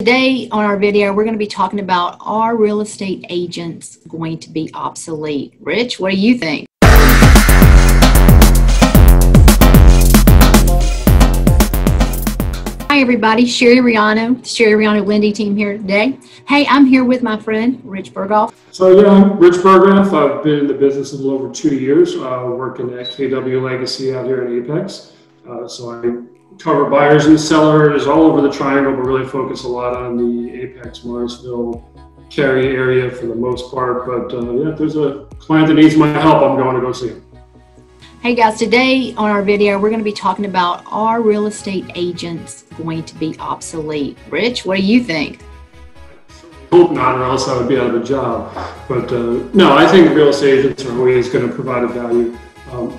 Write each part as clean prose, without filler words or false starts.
Today on our video, we're going to be talking about, are real estate agents going to be obsolete? Rich, what do you think? Hi everybody, Sherry Riano, Sherry Riano Lindy team here today. Hey, I'm here with my friend, Rich Burghgraef. So yeah, I'm Rich Burghgraef. I've been in the business a little over 2 years, working at KW Legacy out here in Apex. So I cover buyers and sellers all over the triangle, but really focus a lot on the Apex, Morrisville, Cary area for the most part. But yeah, if there's a client that needs my help, I'm going to go see him. Hey guys, today on our video, we're going to be talking about, are real estate agents going to be obsolete? Rich, what do you think? I hope not, or else I would be out of a job. But no, I think real estate agents are always going to provide a value,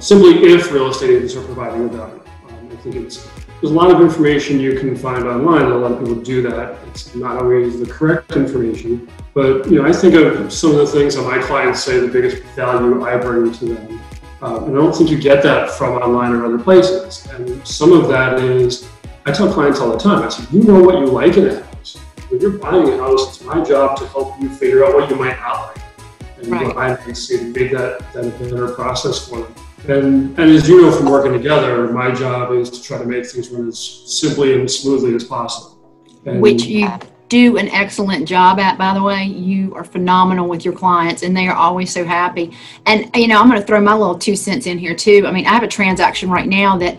simply if real estate agents are providing a value. I think there's a lot of information you can find online, and a lot of people do that. It's not always the correct information, but I think of some of the things that my clients say the biggest value I bring to them. And I don't think you get that from online or other places. And some of that is, I tell clients all the time, I say, you know what you like in a house. When you're buying a house, it's my job to help you figure out what you might not like. And what I might see to make that a better process for them. And as you know from working together, my job is to try to make things run as simply and smoothly as possible. And which you do an excellent job at, by the way. You are phenomenal with your clients, and they are always so happy. And I'm going to throw my little 2 cents in here too. I mean, I have a transaction right now that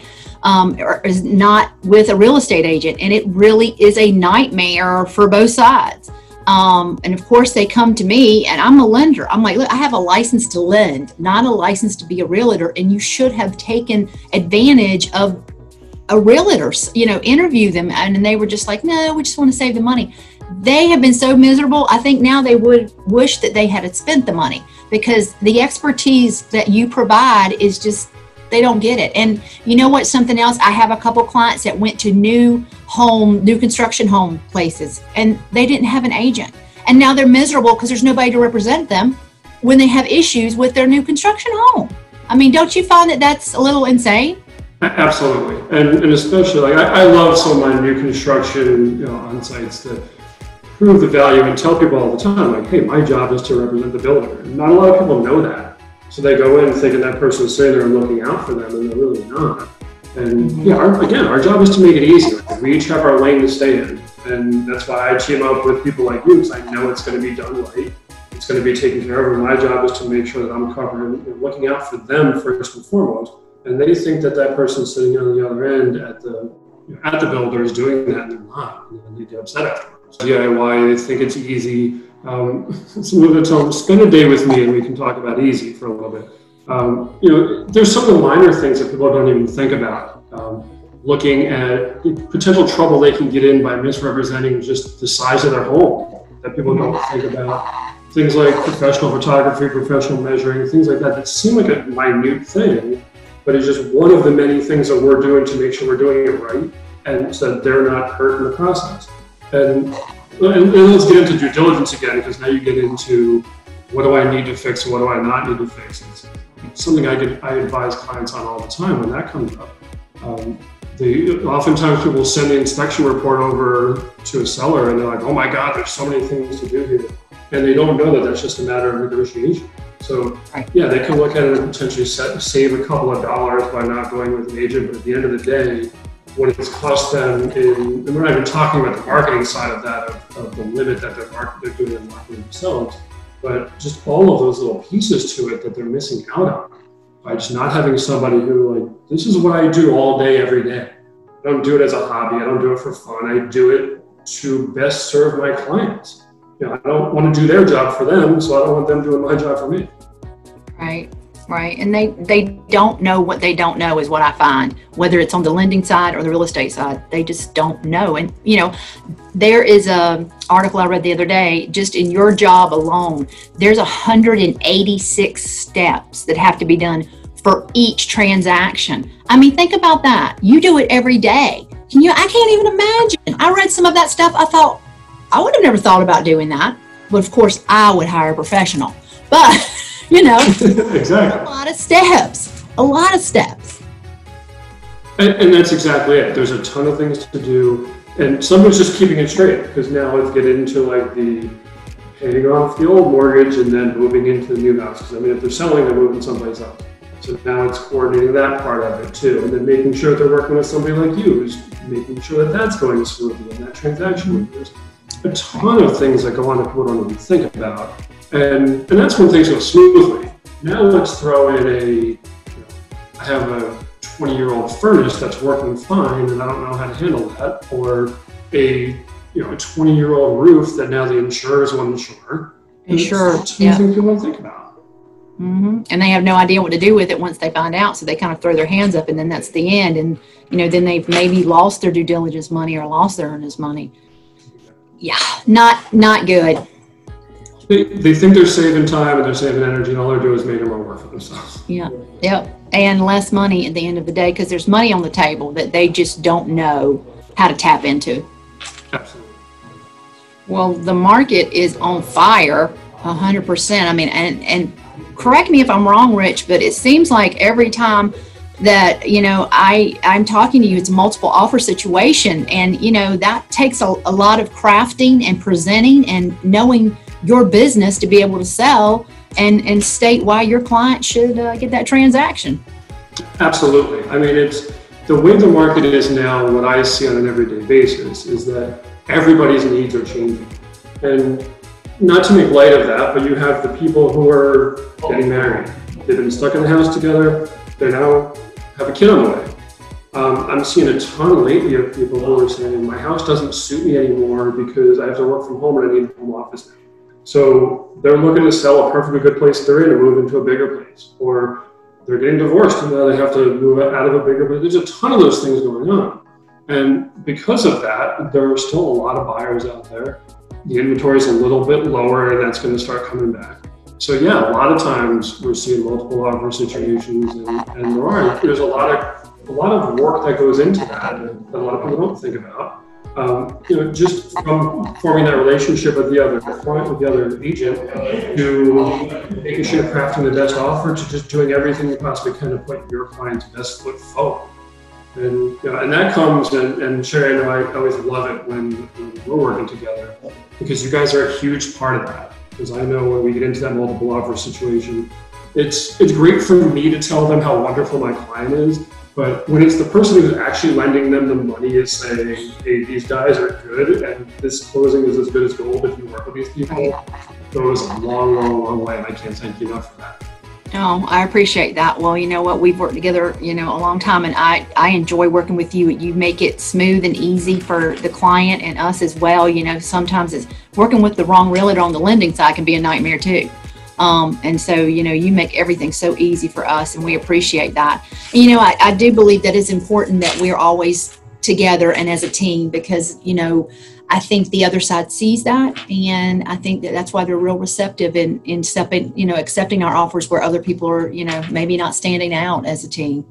is not with a real estate agent, and it really is a nightmare for both sides. And of course they come to me, and I'm a lender. I'm like, look, I have a license to lend, not a license to be a realtor. And you should have taken advantage of a realtor, interview them. And they were just like, no, we just want to save the money. They have been so miserable. I think now they would wish that they had spent the money, because the expertise that you provide is just, they don't get it. And you know what, something else, I have a couple clients that went to new construction home places, and they didn't have an agent. And now they're miserable because there's nobody to represent them when they have issues with their new construction home. I mean, don't you find that that's a little insane? Absolutely. And especially, like, I love some of my new construction on sites that prove the value and tell people all the time, like, hey, my job is to represent the builder. And not a lot of people know that. So they go in thinking that person is sitting there and looking out for them, and they're really not. And our job is to make it easy. Like, we each have our lane to stay in. And that's why I team up with people like you, because I know it's going to be done right. It's going to be taken care of. And my job is to make sure that I'm covering and looking out for them first and foremost. And they think that person sitting on the other end at the builder is doing that, and they're not. And they get upset afterwards. DIY, they think it's easy. Some of the time, spend a day with me and we can talk about easy for a little bit. There's some of the minor things that people don't even think about. Looking at potential trouble they can get in by misrepresenting just the size of their home that people don't think about. Things like professional photography, professional measuring, things like that seem like a minute thing, but it's just one of the many things that we're doing to make sure we're doing it right, and so that they're not hurt in the process. And let's get into due diligence again, because now you get into, what do I need to fix and what do I not need to fix? It's something I advise clients on all the time when that comes up. Oftentimes people send the inspection report over to a seller and they're like, oh my God, there's so many things to do here. And they don't know that that's just a matter of negotiation. So yeah, they can look at it and potentially save a couple of dollars by not going with an agent, but at the end of the day, what it's cost them and we're not even talking about the marketing side of that, of the limit that they're doing in marketing themselves, but just all of those little pieces to it that they're missing out on by just not having somebody who, like, this is what I do all day, every day. I don't do it as a hobby. I don't do it for fun. I do it to best serve my clients. I don't want to do their job for them, so I don't want them doing my job for me. Right. And they don't know what they don't know is what I find, whether it's on the lending side or the real estate side. They just don't know. And, there is a article I read the other day, just in your job alone, there's 186 steps that have to be done for each transaction. I mean, think about that. You do it every day. I can't even imagine. I read some of that stuff. I thought, I would have never thought about doing that. But of course, I would hire a professional. But, exactly. A lot of steps. And that's exactly it. There's a ton of things to do. and somebody's just keeping it straight, because now let's get into like the paying off the old mortgage and then moving into the new house. Because I mean, if they're selling, they're moving someplace else. So now it's coordinating that part of it too, and then making sure that they're working with somebody like you, who's making sure that that's going smoothly in that transaction. There's a ton of things that go on that people don't even think about, and that's when things go smoothly. Now let's throw in I have a 20-year-old furnace that's working fine, and I don't know how to handle that, or a 20-year-old roof that now the insurers want to insure. Sure, yeah. Things people don't think about. Mm-hmm. And they have no idea what to do with it once they find out, so they kind of throw their hands up, and then that's the end. And then they've maybe lost their due diligence money or lost their earnest money. Yeah, not good. They think they're saving time and they're saving energy, and all they're doing is making more work for themselves. Yeah, yep, and less money at the end of the day, because there's money on the table that they just don't know how to tap into. Absolutely. Well, the market is on fire, 100%. I mean, and correct me if I'm wrong, Rich, but it seems like every time that I'm talking to you, it's a multiple offer situation, and that takes a lot of crafting and presenting and knowing your business to be able to sell and state why your client should get that transaction. Absolutely. I mean, it's the way the market is now. What I see on an everyday basis is that everybody's needs are changing, and not to make light of that, but you have the people who are getting married. They've been stuck in the house together. They now have a kid on the way. I'm seeing a ton lately of people who are saying, my house doesn't suit me anymore because I have to work from home and I need a home office now. So they're looking to sell a perfectly good place they're in and move into a bigger place. Or they're getting divorced and now they have to move out of a bigger place. There's a ton of those things going on. And because of that, there are still a lot of buyers out there. The inventory is a little bit lower, and that's going to start coming back. So yeah, a lot of times we're seeing multiple offer situations, and there's a lot of work that goes into that a lot of people don't think about. Just from forming that relationship with the other client, with the other agent, to making sure you're crafting the best offer, to just doing everything you possibly can to put your client's best foot forward. And that comes, and Sherry, I know I always love it when we're working together, because you guys are a huge part of that. Because I know when we get into that multiple offer situation, it's great for me to tell them how wonderful my client is, but when it's the person who's actually lending them the money is saying, hey, these guys are good, and this closing is as good as gold if you work with these people, goes a long, long, long way, and I can't thank you enough for that. Oh, I appreciate that. Well, you know what? We've worked together, a long time, and I enjoy working with you. You make it smooth and easy for the client and us as well. Sometimes it's working with the wrong realtor on the lending side can be a nightmare too. And so, you make everything so easy for us, and we appreciate that. And, I do believe that it's important that we're always together and as a team, because, I think the other side sees that, and I think that's why they're real receptive in accepting our offers where other people are, maybe not standing out as a team.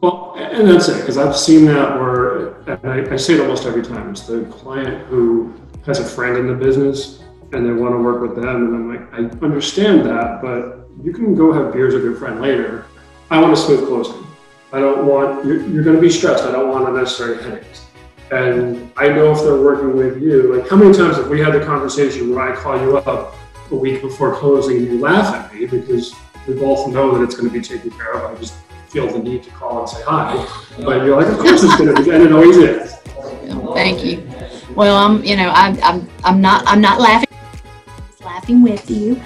Well, and that's it, because I've seen that where, and I say it almost every time, it's the client who has a friend in the business and they want to work with them, and I'm like, I understand that, but you can go have beers with your friend later. I want a smooth closing. I don't want, you're going to be stressed. I don't want unnecessary headaches. And I know if they're working with you, like how many times have we had the conversation where I call you up a week before closing and you laugh at me because we both know that it's going to be taken care of. I just feel the need to call and say hi. But you're like, of course it's going to be, and it always is. Thank you. Well, I'm not laughing. I'm just laughing with you.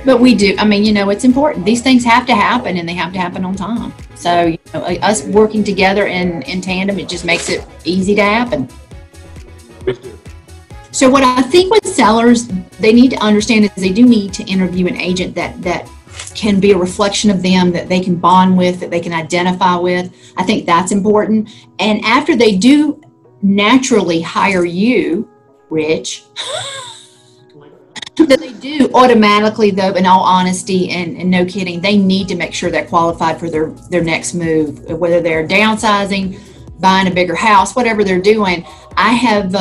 But we do. I mean, it's important. These things have to happen, and they have to happen on time. So, us working together in tandem, it just makes it easy to happen. So what I think with sellers, they need to understand is they do need to interview an agent that can be a reflection of them, that they can bond with, that they can identify with. I think that's important. And after they do naturally hire you, Rich, that they do automatically, though, in all honesty and no kidding, they need to make sure they're qualified for their next move, whether they're downsizing, buying a bigger house, whatever they're doing. I have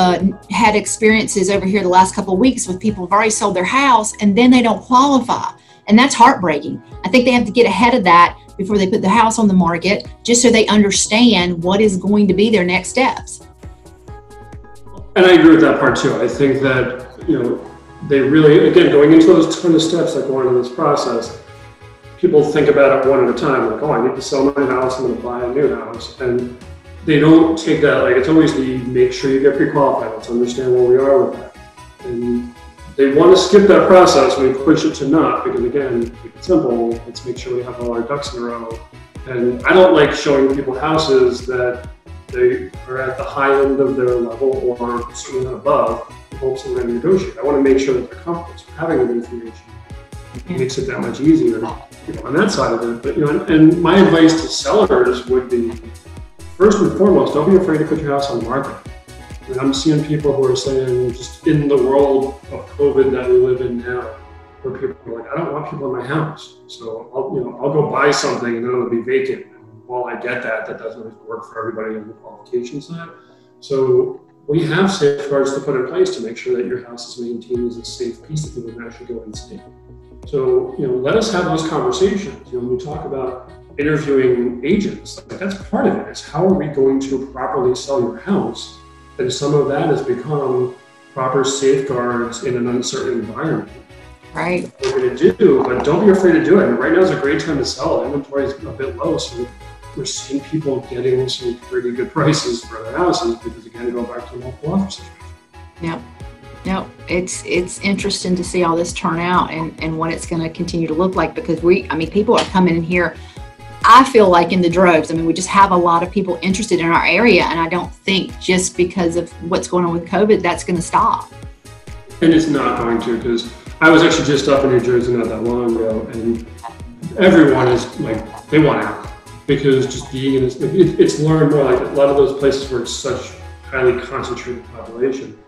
had experiences over here the last couple of weeks with people who've already sold their house and then they don't qualify. And that's heartbreaking. I think they have to get ahead of that before they put the house on the market, just so they understand what is going to be their next steps. And I agree with that part too. I think that, they really, again, going into those ton of steps, like going into this process, people think about it one at a time, like, oh, I need to sell my house, I'm going to buy a new house. And they don't take that, like, it's always the make sure you get pre-qualified, let's understand where we are with that. And they want to skip that process when we push it to not, because again, keep it simple, let's make sure we have all our ducks in a row. And I don't like showing people houses that they are at the high end of their level or certainly not above in hopes that we're going to negotiate. I want to make sure that they're comfortable. So having that information makes it that much easier on that side of it. But and my advice to sellers would be, first and foremost, don't be afraid to put your house on the market. And I'm seeing people who are saying, just in the world of COVID that we live in now, where people are like, I don't want people in my house, so I'll go buy something and then it'll be vacant. And while I get that, that doesn't always work for everybody on the qualification side. So we have safeguards to put in place to make sure that your house is maintained as a safe piece that people can actually go and see. So let us have those conversations. When we talk about interviewing agents, like, that's part of it. Is how are we going to properly sell your house? And some of that has become proper safeguards in an uncertain environment. Right. We're going to do, but don't be afraid to do it. And right now is a great time to sell. Inventory is a bit low, so we're seeing people getting some pretty good prices for their houses because, again, go back to the multiple offer situation. Yep. No, it's interesting to see all this turn out and what it's going to continue to look like, because people are coming in here, I feel like, in the droves. We just have a lot of people interested in our area, and I don't think just because of what's going on with COVID, that's going to stop. And it's not going to, because I was actually just up in New Jersey not that long ago, and everyone is like, they want out, because just being in this, it's learned more, like a lot of those places where it's such highly concentrated population,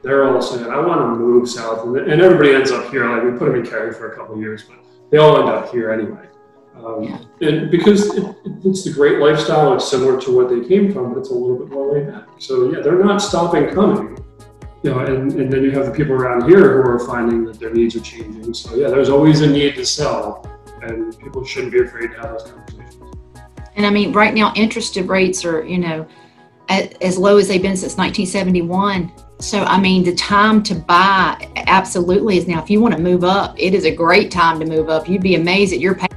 they're all saying, I want to move south. And everybody ends up here. Like, we put them in Cary for a couple of years, but they all end up here anyway. And because it's the great lifestyle, it's similar to what they came from, but it's a little bit more laid back. So yeah, they're not stopping coming. And then you have the people around here who are finding that their needs are changing. So yeah, there's always a need to sell, and people shouldn't be afraid to have those conversations. And right now, interest rates are, as low as they've been since 1971. So, the time to buy absolutely is now. If you want to move up, it is a great time to move up. You'd be amazed that you're paying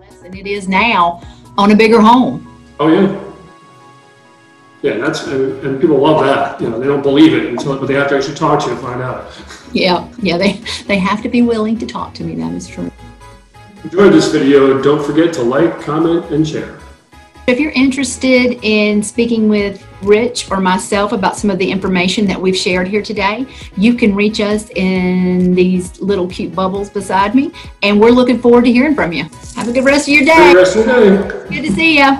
less than it is now on a bigger home. Oh yeah. Yeah, and people love that. They don't believe it but they have to actually talk to you and find out. Yeah, they have to be willing to talk to me. That is true. Enjoyed this video. Don't forget to like, comment, and share. If you're interested in speaking with Rich or myself about some of the information that we've shared here today, you can reach us in these little cute bubbles beside me, and we're looking forward to hearing from you. Have a good rest of your day. Good rest of your day. Good to see you.